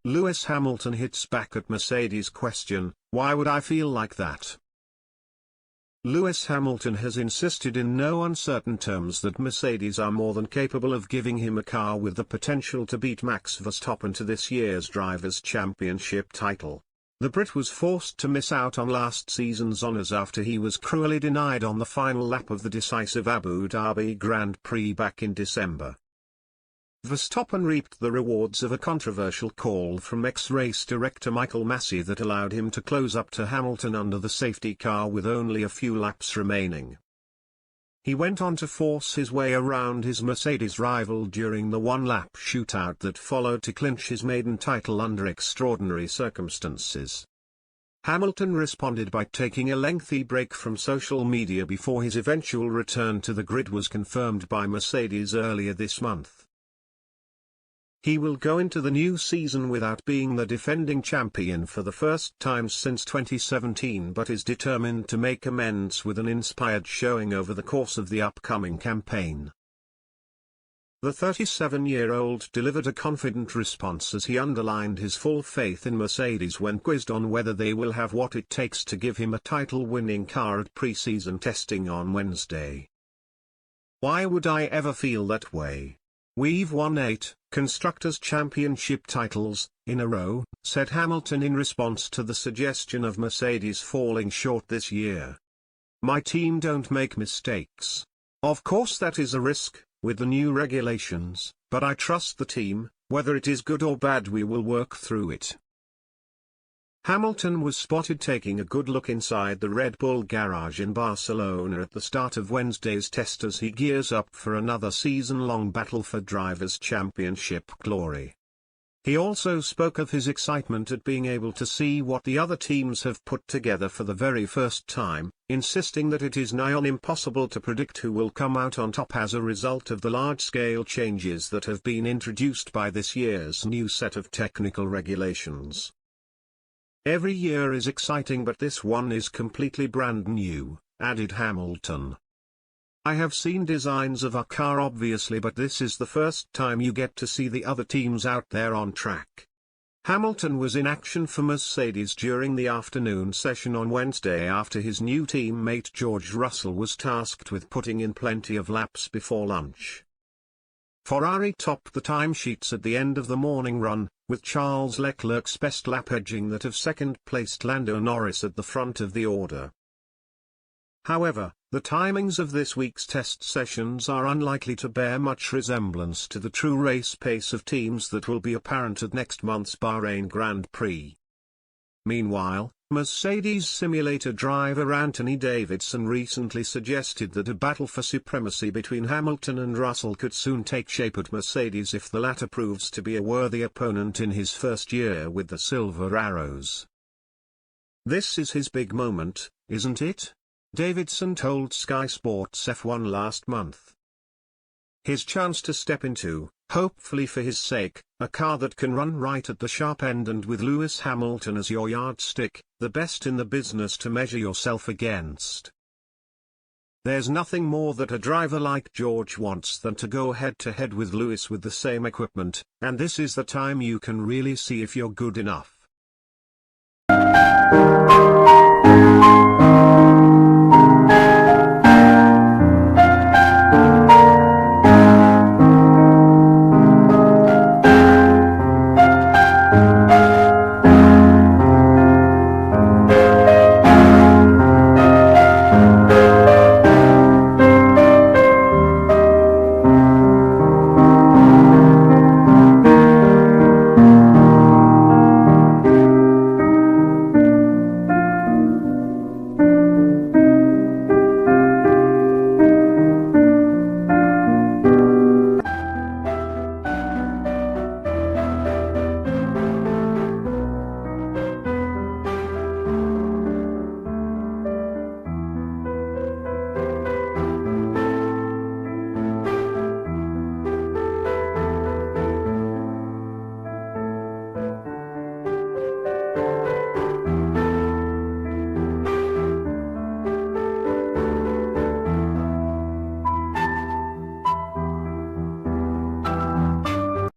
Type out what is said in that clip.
Lewis Hamilton hits back at Mercedes' question, "Why would I feel like that?" Lewis Hamilton has insisted in no uncertain terms that Mercedes are more than capable of giving him a car with the potential to beat Max Verstappen to this year's Drivers' Championship title. The Brit was forced to miss out on last season's honours after he was cruelly denied on the final lap of the decisive Abu Dhabi Grand Prix back in December. Verstappen reaped the rewards of a controversial call from ex-race director Michael Masi that allowed him to close up to Hamilton under the safety car with only a few laps remaining. He went on to force his way around his Mercedes rival during the one-lap shootout that followed to clinch his maiden title under extraordinary circumstances. Hamilton responded by taking a lengthy break from social media before his eventual return to the grid was confirmed by Mercedes earlier this month. He will go into the new season without being the defending champion for the first time since 2017, but is determined to make amends with an inspired showing over the course of the upcoming campaign. The 37-year-old delivered a confident response as he underlined his full faith in Mercedes when quizzed on whether they will have what it takes to give him a title-winning car at pre-season testing on Wednesday. "Why would I ever feel that way? We've won 8 Constructors' Championship titles in a row," said Hamilton in response to the suggestion of Mercedes falling short this year. "My team don't make mistakes. Of course that is a risk, with the new regulations, but I trust the team, whether it is good or bad we will work through it." Hamilton was spotted taking a good look inside the Red Bull garage in Barcelona at the start of Wednesday's test as he gears up for another season-long battle for Drivers' Championship glory. He also spoke of his excitement at being able to see what the other teams have put together for the very first time, insisting that it is nigh on impossible to predict who will come out on top as a result of the large-scale changes that have been introduced by this year's new set of technical regulations. "Every year is exciting, but this one is completely brand new," added Hamilton. "I have seen designs of our car obviously, but this is the first time you get to see the other teams out there on track." Hamilton was in action for Mercedes during the afternoon session on Wednesday after his new teammate George Russell was tasked with putting in plenty of laps before lunch. Ferrari topped the timesheets at the end of the morning run, with Charles Leclerc's best lap edging that of second-placed Lando Norris at the front of the order. However, the timings of this week's test sessions are unlikely to bear much resemblance to the true race pace of teams that will be apparent at next month's Bahrain Grand Prix. Meanwhile, Mercedes simulator driver Anthony Davidson recently suggested that a battle for supremacy between Hamilton and Russell could soon take shape at Mercedes if the latter proves to be a worthy opponent in his first year with the Silver Arrows. "This is his big moment, isn't it?" Davidson told Sky Sports F1 last month. "His chance to step into, hopefully for his sake, a car that can run right at the sharp end and with Lewis Hamilton as your yardstick, the best in the business to measure yourself against. There's nothing more that a driver like George wants than to go head-to-head with Lewis with the same equipment, and this is the time you can really see if you're good enough."